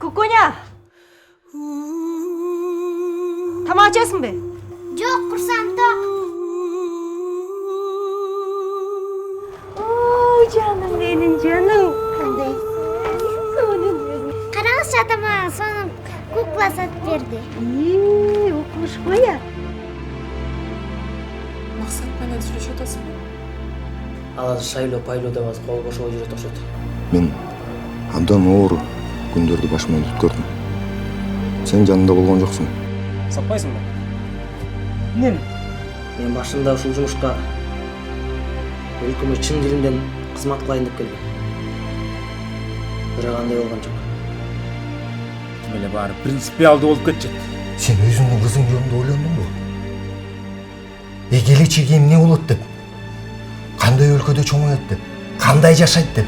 Кукуня! Тамақ жесің бе? Жоқ, құрсам тоқ. О, жаным менің, жаным. Қараңызшы, атама соның кукла сатып берді. Оқымыш қой я. Мақсат менен сүйлөшүп атасың ба? Ал азыр шайлоо пайлоо деп азыр кол бошобой жүрөт окшойт. Мен абдан оор күндөрдү башыман өткөрдүм. Сен жанында болгон жоксуң. Сатпайсың ба? Мен башында ушул жумушка өлкөмө чын дилимден кызмат кылайын деп келдим. Бирок андай болгон жок. Тим эле баары принципиалдуу болуп кетчү. Сен өзүңдүн кызың жөнүндө ойлондуңбу? Келечеги эмне болот деп? Кандай өлкөдө чоңоет деп? Кандай жашайт деп?